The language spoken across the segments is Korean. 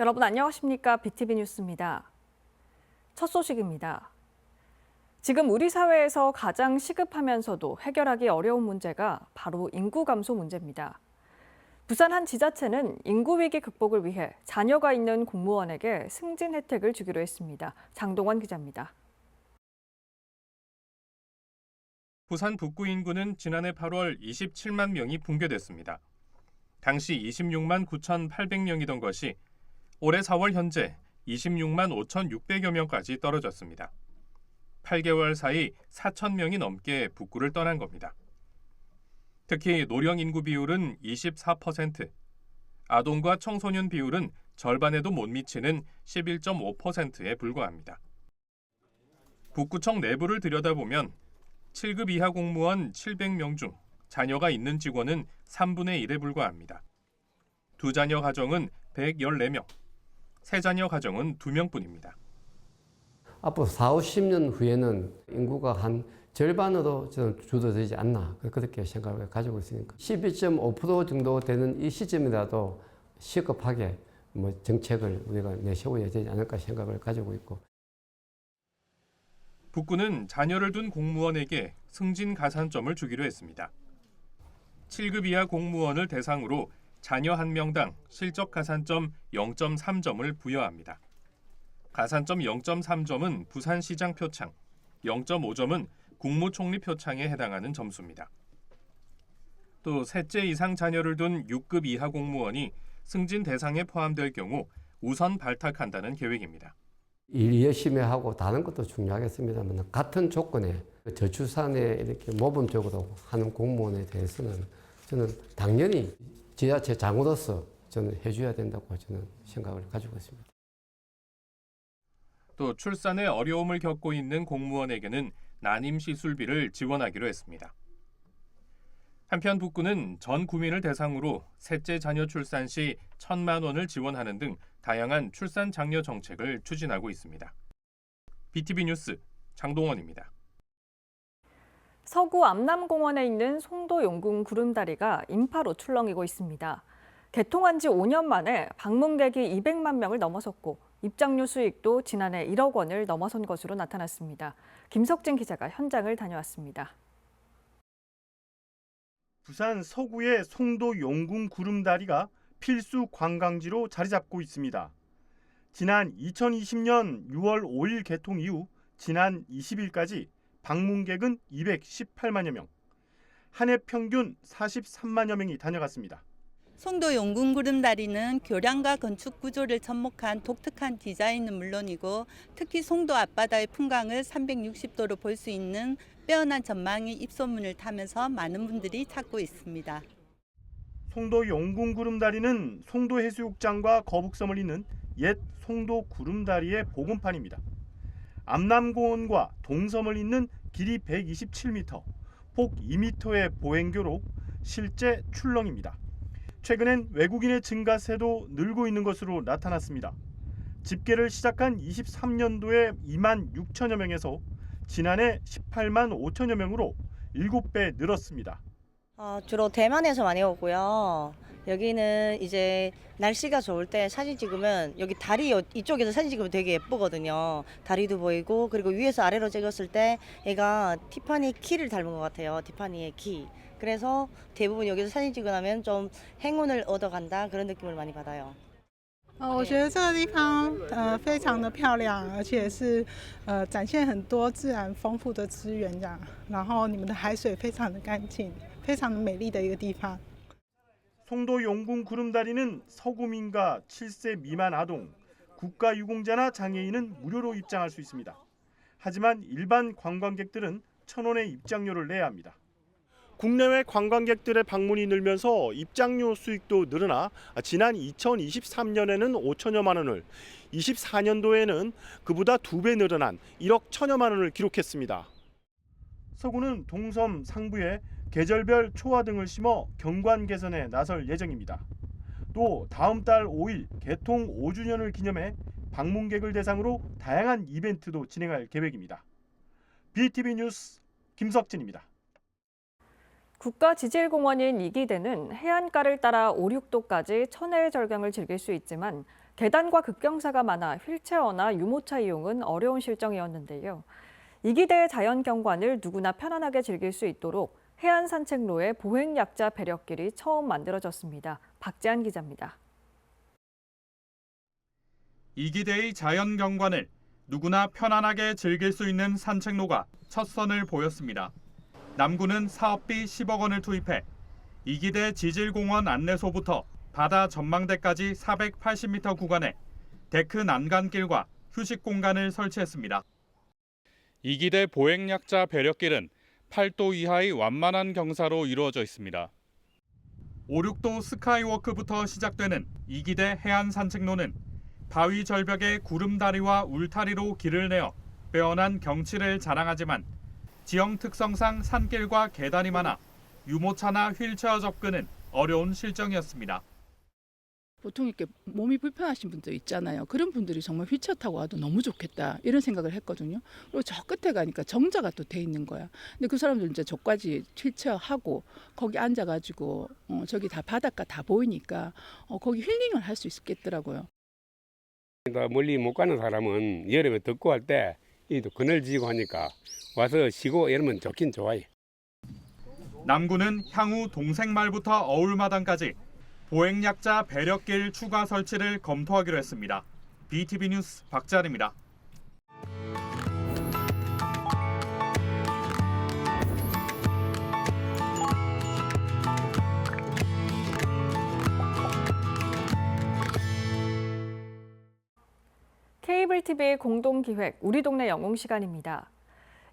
여러분 안녕하십니까? BTV 뉴스입니다. 첫 소식입니다. 지금 우리 사회에서 가장 시급하면서도 해결하기 어려운 문제가 바로 인구 감소 문제입니다. 부산 한 지자체는 인구 위기 극복을 위해 자녀가 있는 공무원에게 승진 혜택을 주기로 했습니다. 장동원 기자입니다. 부산 북구 인구는 지난해 8월 27만 명이 붕괴됐습니다. 당시 26만 9,800명이던 것이 올해 4월 현재 26만 5,600여 명까지 떨어졌습니다. 8개월 사이 4천 명이 넘게 북구를 떠난 겁니다. 특히 노령 인구 비율은 24%, 아동과 청소년 비율은 절반에도 못 미치는 11.5%에 불과합니다. 북구청 내부를 들여다보면 7급 이하 공무원 700명 중 자녀가 있는 직원은 3분의 1에 불과합니다. 두 자녀 가정은 114명, 세 자녀 가정은 2명뿐입니다. 앞으로 4, 50년 후에는 인구가 한 절반으로 저는 줄어들지 않나 그렇게 생각을 가지고 있으니까 12.5% 정도 되는 이 시점이라도 시급하게 정책을 우리가 내세워야 되지 않을까 생각을 가지고 있고. 북구는 자녀를 둔 공무원에게 승진 가산점을 주기로 했습니다. 7급 이하 공무원을 대상으로 자녀 1명당 실적 가산점 0.3점을 부여합니다. 가산점 0.3점은 부산시장 표창, 0.5점은 국무총리 표창에 해당하는 점수입니다. 또 셋째 이상 자녀를 둔 6급 이하 공무원이 승진 대상에 포함될 경우 우선 발탁한다는 계획입니다. 일 열심히 하고 다른 것도 중요하겠습니다만 같은 조건에 저출산에 이렇게 모범적으로 하는 공무원에 대해서는 저는 당연히 지자체 장으로서 저는 해줘야 된다고 저는 생각을 가지고 있습니다. 또 출산에 어려움을 겪고 있는 공무원에게는 난임 시술비를 지원하기로 했습니다. 한편 북구는 전 구민을 대상으로 셋째 자녀 출산 시 1,000만 원을 지원하는 등 다양한 출산 장려 정책을 추진하고 있습니다. BTV 뉴스 장동원입니다. 서구 암남공원에 있는 송도 용궁 구름다리가 인파로 출렁이고 있습니다. 개통한 지 5년 만에 방문객이 200만 명을 넘어섰고 입장료 수익도 지난해 1억 원을 넘어선 것으로 나타났습니다. 김석진 기자가 현장을 다녀왔습니다. 부산 서구의 송도 용궁 구름다리가 필수 관광지로 자리 잡고 있습니다. 지난 2020년 6월 5일 개통 이후 지난 20일까지 방문객은 218만여 명, 한 해 평균 43만여 명이 다녀갔습니다. 송도 용궁 구름다리는 교량과 건축 구조를 접목한 독특한 디자인은 물론이고 특히 송도 앞바다의 풍광을 360도로 볼 수 있는 빼어난 전망이 입소문을 타면서 많은 분들이 찾고 있습니다. 송도 용궁 구름다리는 송도 해수욕장과 거북섬을 잇는 옛 송도 구름다리의 복원판입니다. 암남공원과 동섬을 잇는 길이 127m, 폭 2m의 보행교로 실제 출렁입니다. 최근엔 외국인의 증가세도 늘고 있는 것으로 나타났습니다. 집계를 시작한 23년도에 2만 6천여 명에서 지난해 18만 5천여 명으로 7배 늘었습니다. 주로 대만에서 많이 오고요. 여기는 이제 날씨가 좋을 때 사진 찍으면 여기 다리 이쪽에서 사진 찍으면 되게 예쁘거든요. 다리도 보이고 그리고 위에서 아래로 찍었을 때 얘가 티파니 키를 닮은 것 같아요. 티파니의 키. 그래서 대부분 여기서 사진 찍고 나면 좀 행운을 얻어간다 그런 느낌을 많이 받아요. 我觉得这个地方非常的漂亮，而且是展现很多自然丰富的资源这样。然后你们的海水非常的干净，非常的美丽的一个地方。 송도 용궁 구름다리는 서구민과 7세 미만 아동, 국가유공자나 장애인은 무료로 입장할 수 있습니다. 하지만 일반 관광객들은 1,000원의 입장료를 내야 합니다. 국내외 관광객들의 방문이 늘면서 입장료 수익도 늘어나 지난 2023년에는 5천여만 원을, 24년도에는 그보다 2배 늘어난 1억 1천여만 원을 기록했습니다. 서구는 동섬 상부에 계절별 초화 등을 심어 경관 개선에 나설 예정입니다. 또 다음 달 5일 개통 5주년을 기념해 방문객을 대상으로 다양한 이벤트도 진행할 계획입니다. BTV 뉴스 김석진입니다. 국가지질공원인 이기대는 해안가를 따라 5, 6도까지 천혜의 절경을 즐길 수 있지만 계단과 급경사가 많아 휠체어나 유모차 이용은 어려운 실정이었는데요. 이기대의 자연경관을 누구나 편안하게 즐길 수 있도록 해안 산책로에 보행약자 배려길이 처음 만들어졌습니다. 박재한 기자입니다. 이기대의 자연경관을 누구나 편안하게 즐길 수 있는 산책로가 첫 선을 보였습니다. 남구는 사업비 10억 원을 투입해 이기대 지질공원 안내소부터 바다 전망대까지 480m 구간에 데크 난간길과 휴식 공간을 설치했습니다. 이기대 보행약자 배려길은 8도 이하의 완만한 경사로 이루어져 있습니다. 5, 6도 스카이워크부터 시작되는 이기대 해안 산책로는 바위 절벽에 구름다리와 울타리로 길을 내어 빼어난 경치를 자랑하지만 지형 특성상 산길과 계단이 많아 유모차나 휠체어 접근은 어려운 실정이었습니다. 보통 이렇게 몸이 불편하신 분들 있잖아요. 그런 분들이 정말 휠체어 타고 와도 너무 좋겠다 이런 생각을 했거든요. 그리고 저 끝에 가니까 정자가 또 돼 있는 거야. 근데 그 사람들 이제 저까지 휠체어 하고 거기 앉아가지고 저기 다 바닷가 다 보이니까 거기 힐링을 할 수 있겠더라고요. 멀리 못 가는 사람은 여름에 덥고 할 때 또 그늘지고 하니까 와서 쉬고 이러면 좋긴 좋아요. 남구는 향후 동생말부터 어울마당까지 보행약자 배려길 추가 설치를 검토하기로 했습니다. BTV 뉴스 박재한입니다. 케이블 TV 공동기획 우리 동네 영웅 시간입니다.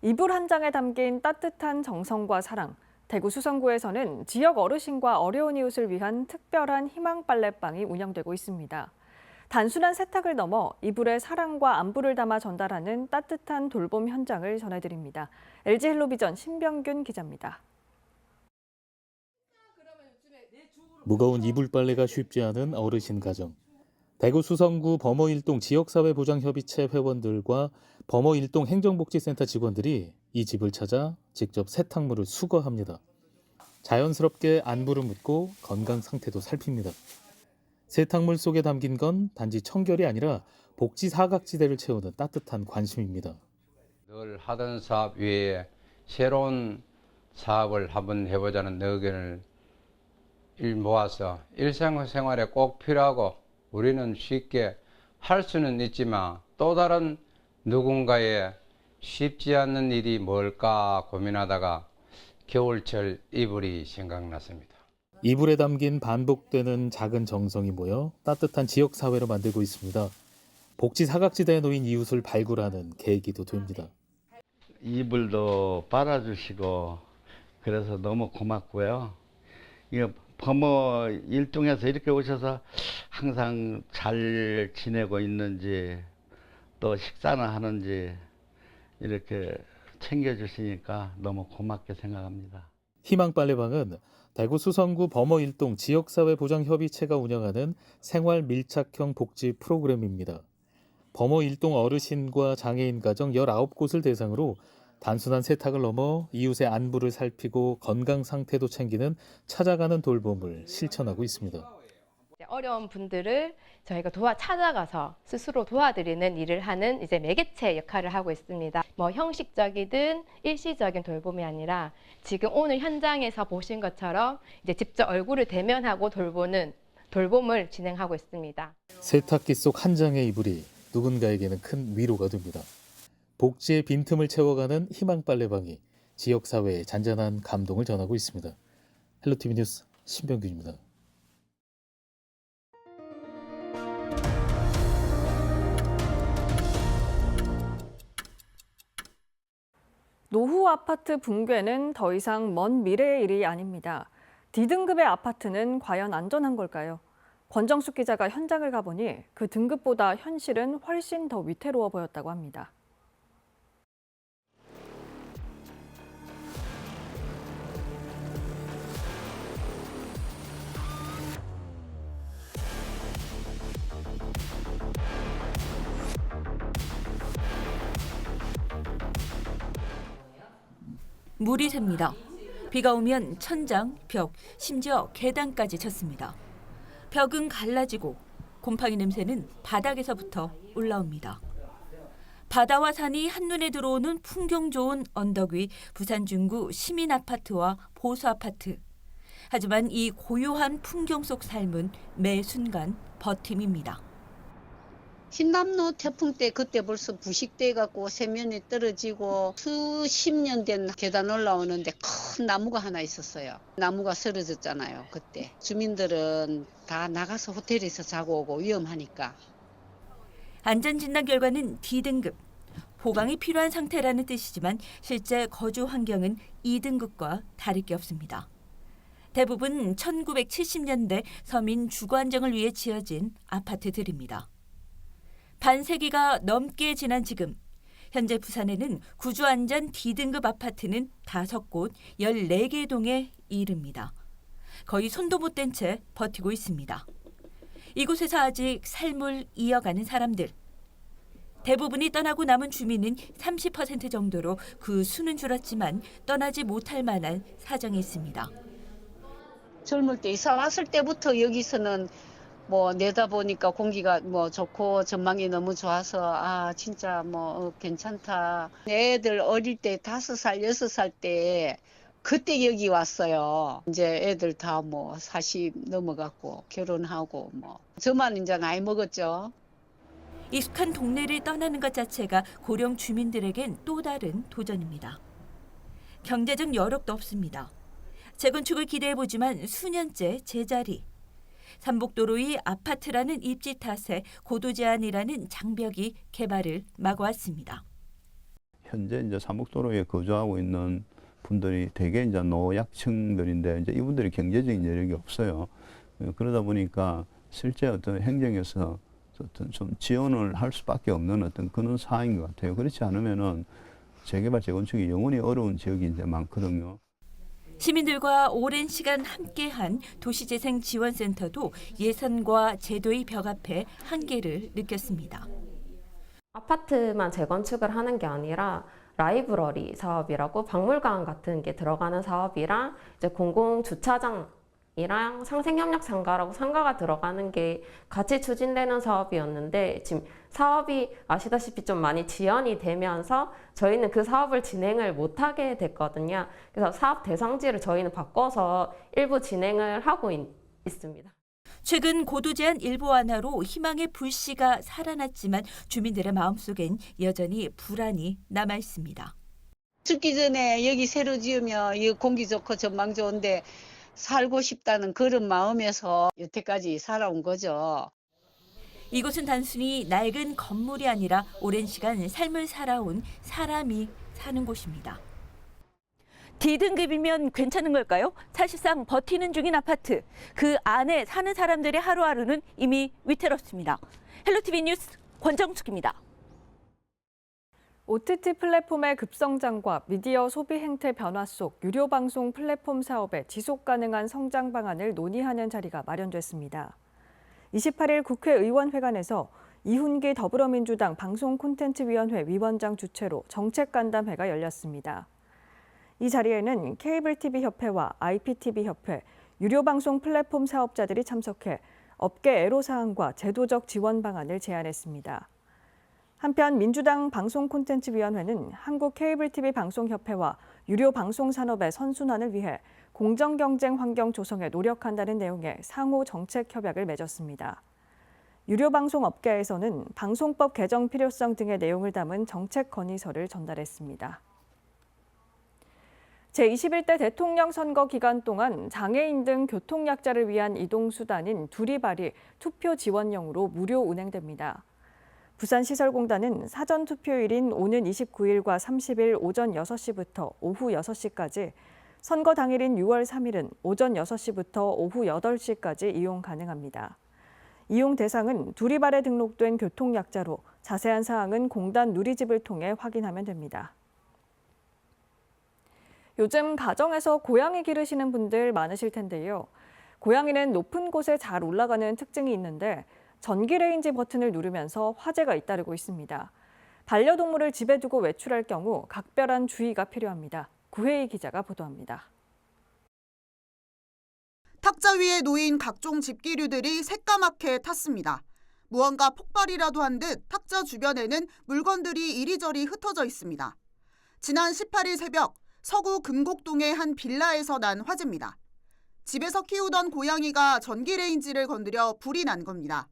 이불 한 장에 담긴 따뜻한 정성과 사랑. 대구 수성구에서는 지역 어르신과 어려운 이웃을 위한 특별한 희망 빨래방이 운영되고 있습니다. 단순한 세탁을 넘어 이불에 사랑과 안부를 담아 전달하는 따뜻한 돌봄 현장을 전해드립니다. LG 헬로비전 신병균 기자입니다. 무거운 이불 빨래가 쉽지 않은 어르신 가정. 대구 수성구 범어일동 지역사회보장협의체 회원들과 범어일동 행정복지센터 직원들이 이 집을 찾아 직접 세탁물을 수거합니다. 자연스럽게 안부를 묻고 건강 상태도 살핍니다. 세탁물 속에 담긴 건 단지 청결이 아니라 복지 사각지대를 채우는 따뜻한 관심입니다. 늘 하던 사업 외에 새로운 사업을 한번 해보자는 의견을 모아서 일상생활에 꼭 필요하고 우리는 쉽게 할 수는 있지만 또 다른 누군가의 쉽지 않는 일이 뭘까 고민하다가 겨울철 이불이 생각났습니다. 이불에 담긴 반복되는 작은 정성이 모여 따뜻한 지역사회로 만들고 있습니다. 복지 사각지대에 놓인 이웃을 발굴하는 계기도 됩니다. 이불도 빨아주시고 그래서 너무 고맙고요. 범어 일동에서 이렇게 오셔서 항상 잘 지내고 있는지 또 식사는 하는지 이렇게 챙겨주시니까 너무 고맙게 생각합니다. 희망 빨래방은 대구 수성구 범어일동 지역사회보장협의체가 운영하는 생활 밀착형 복지 프로그램입니다. 범어일동 어르신과 장애인 가정 19곳을 대상으로 단순한 세탁을 넘어 이웃의 안부를 살피고 건강 상태도 챙기는 찾아가는 돌봄을 실천하고 있습니다. 어려운 분들을 저희가 찾아가서 스스로 도와드리는 일을 하는 이제 매개체 역할을 하고 있습니다. 형식적이든 일시적인 돌봄이 아니라 지금 오늘 현장에서 보신 것처럼 이제 직접 얼굴을 대면하고 돌보는 돌봄을 진행하고 있습니다. 세탁기 속 한 장의 이불이 누군가에게는 큰 위로가 됩니다. 복지의 빈틈을 채워가는 희망 빨래방이 지역사회에 잔잔한 감동을 전하고 있습니다. 헬로티비 뉴스 신병균입니다. 노후 아파트 붕괴는 더 이상 먼 미래의 일이 아닙니다. D등급의 아파트는 과연 안전한 걸까요? 권정숙 기자가 현장을 가보니 그 등급보다 현실은 훨씬 더 위태로워 보였다고 합니다. 물이 샙니다. 비가 오면 천장, 벽, 심지어 계단까지 젖습니다. 벽은 갈라지고 곰팡이 냄새는 바닥에서부터 올라옵니다. 바다와 산이 한눈에 들어오는 풍경 좋은 언덕 위 부산 중구 시민 아파트와 보수 아파트. 하지만 이 고요한 풍경 속 삶은 매 순간 버팀입니다. 신남로 태풍 때 그때 벌써 부식돼 갖고 세면이 떨어지고 수십 년 된 계단 올라오는데 큰 나무가 하나 있었어요. 나무가 쓰러졌잖아요. 그때 주민들은 다 나가서 호텔에서 자고 오고 위험하니까. 안전진단 결과는 D등급. 보강이 필요한 상태라는 뜻이지만 실제 거주 환경은 2등급과 다를 게 없습니다. 대부분 1970년대 서민 주거 안정을 위해 지어진 아파트들입니다. 반세기가 넘게 지난 지금 현재 부산에는 구조안전 D등급 아파트는 5곳 14개 동에 이릅니다. 거의 손도 못 댄 채 버티고 있습니다. 이곳에서 아직 삶을 이어가는 사람들. 대부분이 떠나고 남은 주민은 30% 정도로 그 수는 줄었지만 떠나지 못할 만한 사정이 있습니다. 젊을 때 이사 왔을 때부터 여기서는 뭐 내다보니까 공기가 뭐 좋고 전망이 너무 좋아서 아 진짜 뭐 괜찮다. 애들 어릴 때 5살, 6살 때 그때 여기 왔어요. 이제 애들 다 뭐 40 넘어갔고 결혼하고 뭐 저만 이제 나이 먹었죠. 익숙한 동네를 떠나는 것 자체가 고령 주민들에겐 또 다른 도전입니다. 경제적 여력도 없습니다. 재건축을 기대해보지만 수년째 제자리. 삼복도로 위 아파트라는 입지 탓에 고도 제한이라는 장벽이 개발을 막아왔습니다. 현재 이제 삼복도로에 거주하고 있는 분들이 대개 이제 노약층들인데 이제 이분들이 경제적인 여력이 없어요. 그러다 보니까 실제 어떤 행정에서 어떤 좀 지원을 할 수밖에 없는 어떤 그런 상황인 것 같아요. 그렇지 않으면은 재개발 재건축이 영원히 어려운 지역이 이제 많거든요. 시민들과 오랜 시간 함께한 도시재생지원센터도 예산과 제도의 벽 앞에 한계를 느꼈습니다. 아파트만 재건축을 하는 게 아니라 라이브러리 사업이라고 박물관 같은 게 들어가는 사업이랑 이제 공공주차장이랑 상생협력 상가라고 상가가 들어가는 게 같이 추진되는 사업이었는데 지금 사업이 아시다시피 좀 많이 지연이 되면서 저희는 그 사업을 진행을 못하게 됐거든요. 그래서 사업 대상지를 저희는 바꿔서 일부 진행을 하고 있습니다. 최근 고도 제한 일부 완화로 희망의 불씨가 살아났지만 주민들의 마음속엔 여전히 불안이 남아 있습니다. 죽기 전에 여기 새로 지으면 이 공기 좋고 전망 좋은데 살고 싶다는 그런 마음에서 여태까지 살아온 거죠. 이곳은 단순히 낡은 건물이 아니라 오랜 시간 삶을 살아온 사람이 사는 곳입니다. D등급이면 괜찮은 걸까요? 사실상 버티는 중인 아파트. 그 안에 사는 사람들의 하루하루는 이미 위태롭습니다. 헬로티비 뉴스 권정숙입니다. OTT 플랫폼의 급성장과 미디어 소비 행태 변화 속 유료 방송 플랫폼 사업의 지속 가능한 성장 방안을 논의하는 자리가 마련됐습니다. 28일 국회의원회관에서 이훈기 더불어민주당 방송콘텐츠위원회 위원장 주최로 정책간담회가 열렸습니다. 이 자리에는 케이블TV협회와 IPTV협회, 유료방송 플랫폼 사업자들이 참석해 업계 애로사항과 제도적 지원 방안을 제안했습니다. 한편 민주당 방송콘텐츠위원회는 한국케이블TV방송협회와 유료방송산업의 선순환을 위해 공정경쟁 환경 조성에 노력한다는 내용의 상호 정책 협약을 맺었습니다. 유료방송 업계에서는 방송법 개정 필요성 등의 내용을 담은 정책 건의서를 전달했습니다. 제21대 대통령 선거 기간 동안 장애인 등 교통약자를 위한 이동수단인 두리발이 투표 지원용으로 무료 운행됩니다. 부산시설공단은 사전투표일인 오는 29일과 30일 오전 6시부터 오후 6시까지, 선거 당일인 6월 3일은 오전 6시부터 오후 8시까지 이용 가능합니다. 이용 대상은 두리발에 등록된 교통약자로 자세한 사항은 공단 누리집을 통해 확인하면 됩니다. 요즘 가정에서 고양이 기르시는 분들 많으실 텐데요. 고양이는 높은 곳에 잘 올라가는 특징이 있는데 전기 레인지 버튼을 누르면서 화재가 잇따르고 있습니다. 반려동물을 집에 두고 외출할 경우 각별한 주의가 필요합니다. 구혜희 기자가 보도합니다. 탁자 위에 놓인 각종 집기류들이 새까맣게 탔습니다. 무언가 폭발이라도 한 듯 탁자 주변에는 물건들이 이리저리 흩어져 있습니다. 지난 18일 새벽 서구 금곡동의 한 빌라에서 난 화재입니다. 집에서 키우던 고양이가 전기 레인지를 건드려 불이 난 겁니다.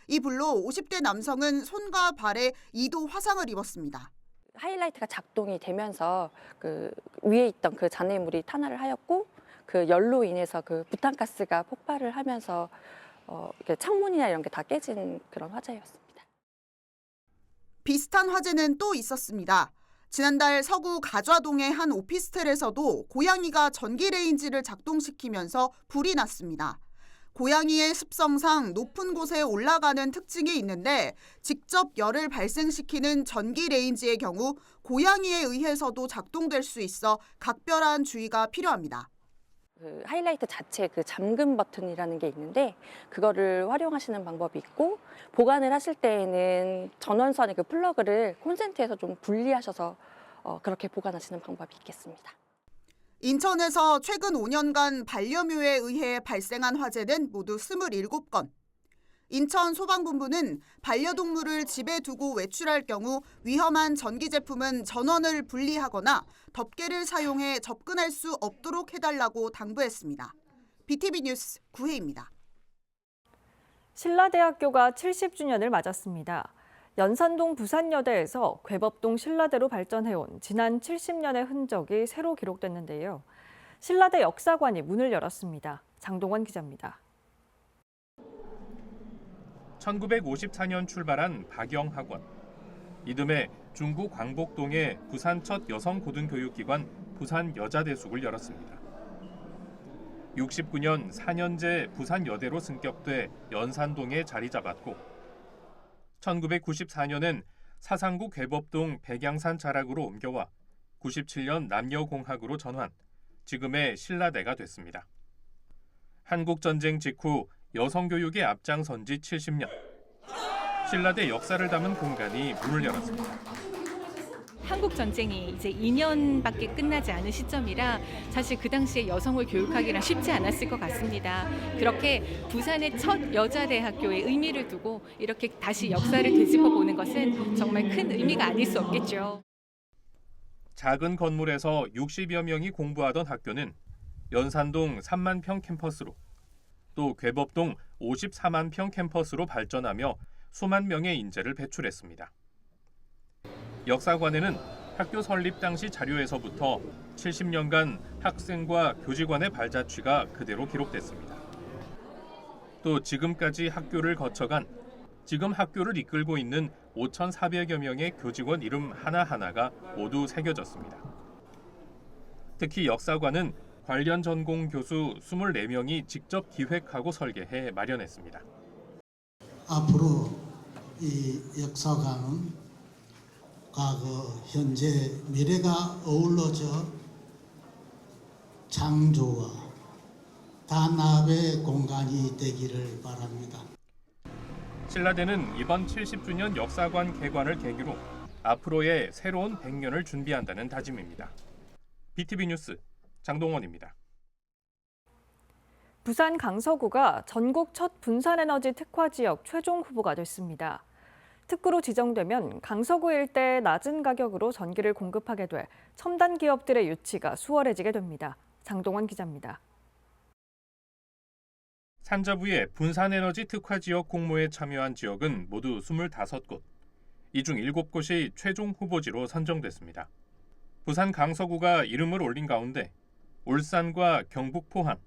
이 불로 50대 남성은 손과 발에 2도 화상을 입었습니다. 하이라이트가 작동이 되면서 그 위에 있던 그 잔해물이 탄화를 하였고 그 열로 인해서 그 부탄가스가 폭발을 하면서 창문이나 이런 게 다 깨진 그런 화재였습니다. 비슷한 화재는 또 있었습니다. 지난달 서구 가좌동의 한 오피스텔에서도 고양이가 전기 레인지를 작동시키면서 불이 났습니다. 고양이의 습성상 높은 곳에 올라가는 특징이 있는데 직접 열을 발생시키는 전기 레인지의 경우 고양이에 의해서도 작동될 수 있어 각별한 주의가 필요합니다. 그 하이라이트 자체 그 잠금 버튼이라는 게 있는데 그거를 활용하시는 방법이 있고 보관을 하실 때에는 전원선의 그 플러그를 콘센트에서 좀 분리하셔서 그렇게 보관하시는 방법이 있겠습니다. 인천에서 최근 5년간 반려묘에 의해 발생한 화재는 모두 27건. 인천 소방본부는 반려동물을 집에 두고 외출할 경우 위험한 전기 제품은 전원을 분리하거나 덮개를 사용해 접근할 수 없도록 해달라고 당부했습니다. BTV 뉴스 구혜입니다. 신라대학교가 70주년을 맞았습니다. 연산동 부산여대에서 괴법동 신라대로 발전해온 지난 70년의 흔적이 새로 기록됐는데요. 신라대 역사관이 문을 열었습니다. 장동원 기자입니다. 1954년 출발한 박영학원. 이듬해 중구 광복동에 부산 첫 여성 고등교육기관 부산여자대숙을 열었습니다. 69년 4년제 부산여대로 승격돼 연산동에 자리 잡았고 1994년엔 사상구 괴법동 백양산 자락으로 옮겨와 97년 남여공학으로 전환, 지금의 신라대가 됐습니다. 한국전쟁 직후 여성교육에 앞장선 지 70년. 신라대 역사를 담은 공간이 문을 열었습니다. 한국 전쟁이 이제 2년밖에 끝나지 않은 시점이라 사실 그 당시에 여성을 교육하기란 쉽지 않았을 것 같습니다. 그렇게 부산의 첫 여자대학교의 의미를 두고 이렇게 다시 역사를 되짚어보는 것은 정말 큰 의미가 아닐 수 없겠죠. 작은 건물에서 60여 명이 공부하던 학교는 연산동 3만 평 캠퍼스로 또 괴법동 54만 평 캠퍼스로 발전하며 수만 명의 인재를 배출했습니다. 역사관에는 학교 설립 당시 자료에서부터 70년간 학생과 교직원의 발자취가 그대로 기록됐습니다. 또 지금까지 학교를 거쳐간 지금 학교를 이끌고 있는 5,400여 명의 교직원 이름 하나하나가 모두 새겨졌습니다. 특히 역사관은 관련 전공 교수 24명이 직접 기획하고 설계해 마련했습니다. 앞으로 이 역사관은 과거, 현재, 미래가 어우러져 창조와 단합의 공간이 되기를 바랍니다. 신라대는 이번 70주년 역사관 개관을 계기로 앞으로의 새로운 100년을 준비한다는 다짐입니다. BTV 뉴스 장동원입니다. 부산 강서구가 전국 첫 분산에너지 특화 지역 최종 후보가 됐습니다. 특구로 지정되면 강서구 일대에 낮은 가격으로 전기를 공급하게 돼 첨단 기업들의 유치가 수월해지게 됩니다. 장동원 기자입니다. 산자부의 분산에너지 특화 지역 공모에 참여한 지역은 모두 25곳. 이 중 7곳이 최종 후보지로 선정됐습니다. 부산 강서구가 이름을 올린 가운데 울산과 경북 포항,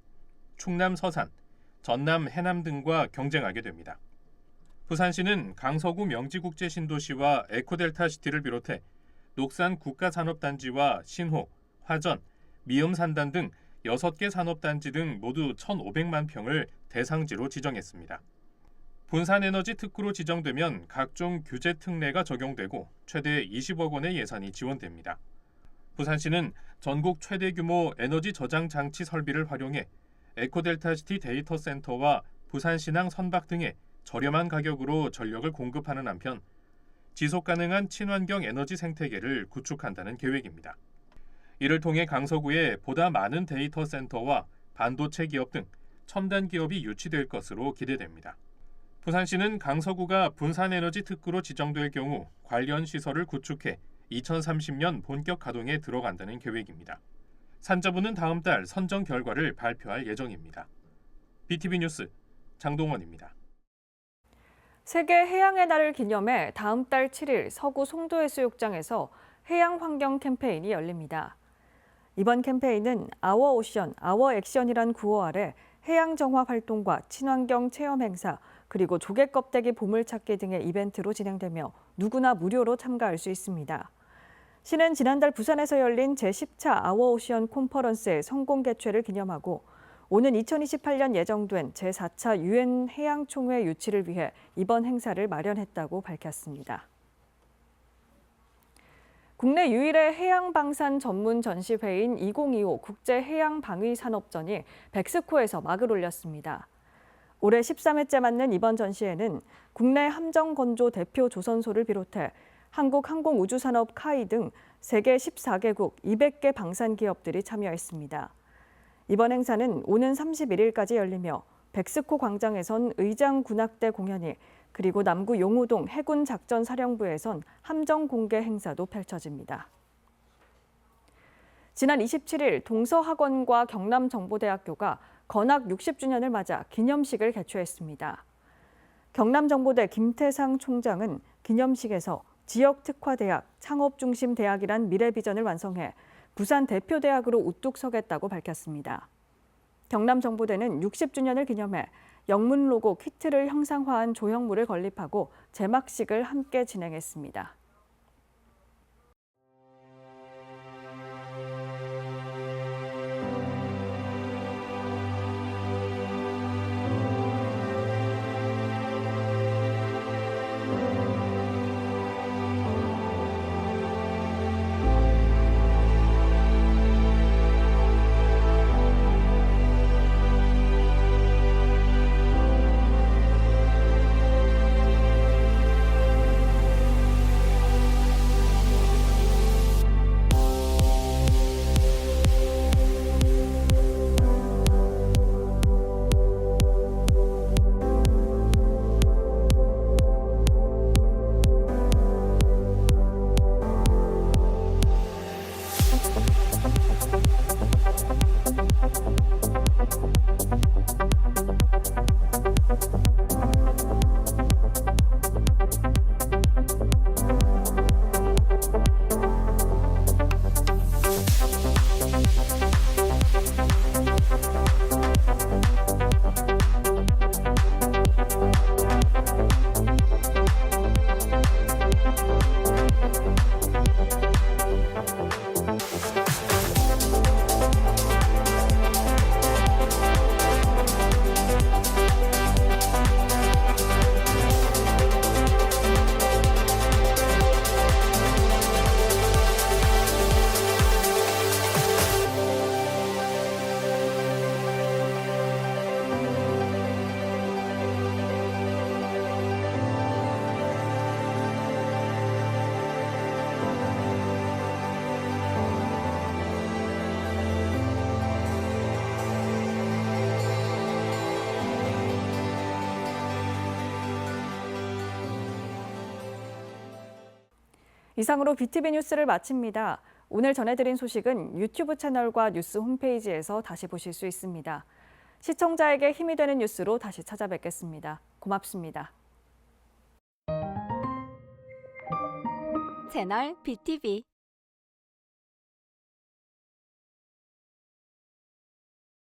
충남 서산, 전남 해남 등과 경쟁하게 됩니다. 부산시는 강서구 명지국제신도시와 에코델타시티를 비롯해 녹산 국가산업단지와 신호, 화전, 미음산단 등 6개 산업단지 등 모두 1,500만 평을 대상지로 지정했습니다. 분산에너지 특구로 지정되면 각종 규제 특례가 적용되고 최대 20억 원의 예산이 지원됩니다. 부산시는 전국 최대 규모 에너지 저장 장치 설비를 활용해 에코델타시티 데이터 센터와 부산신항 선박 등에 저렴한 가격으로 전력을 공급하는 한편 지속 가능한 친환경 에너지 생태계를 구축한다는 계획입니다. 이를 통해 강서구에 보다 많은 데이터 센터와 반도체 기업 등 첨단 기업이 유치될 것으로 기대됩니다. 부산시는 강서구가 분산에너지 특구로 지정될 경우 관련 시설을 구축해 2030년 본격 가동에 들어간다는 계획입니다. 산자부는 다음 달 선정 결과를 발표할 예정입니다. BTV 뉴스 장동원입니다. 세계 해양의 날을 기념해 다음 달 7일 서구 송도해수욕장에서 해양환경 캠페인이 열립니다. 이번 캠페인은 아워 오션, 아워 액션이란 구호 아래 해양 정화 활동과 친환경 체험 행사, 그리고 조개 껍데기 보물찾기 등의 이벤트로 진행되며 누구나 무료로 참가할 수 있습니다. 시는 지난달 부산에서 열린 제10차 아워오션 콘퍼런스의 성공 개최를 기념하고 오는 2028년 예정된 제4차 UN 해양총회 유치를 위해 이번 행사를 마련했다고 밝혔습니다. 국내 유일의 해양방산 전문 전시회인 2025 국제해양방위산업전이 백스코에서 막을 올렸습니다. 올해 13회째 맞는 이번 전시회는 국내 함정건조 대표 조선소를 비롯해 한국항공우주산업 카이 등 세계 14개국 200개 방산 기업들이 참여했습니다. 이번 행사는 오는 31일까지 열리며 백스코 광장에선 의장 군악대 공연이, 그리고 남구 용호동 해군작전사령부에선 함정 공개 행사도 펼쳐집니다. 지난 27일 동서학원과 경남정보대학교가 건학 60주년을 맞아 기념식을 개최했습니다. 경남정보대 김태상 총장은 기념식에서 지역특화대학, 창업중심대학이란 미래비전을 완성해 부산 대표대학으로 우뚝 서겠다고 밝혔습니다. 경남정보대는 60주년을 기념해 영문 로고 키트를 형상화한 조형물을 건립하고 제막식을 함께 진행했습니다. 이상으로 BTV 뉴스를 마칩니다. 오늘 전해드린 소식은 유튜브 채널과 뉴스 홈페이지에서 다시 보실 수 있습니다. 시청자에게 힘이 되는 뉴스로 다시 찾아뵙겠습니다. 고맙습니다. 채널 BTV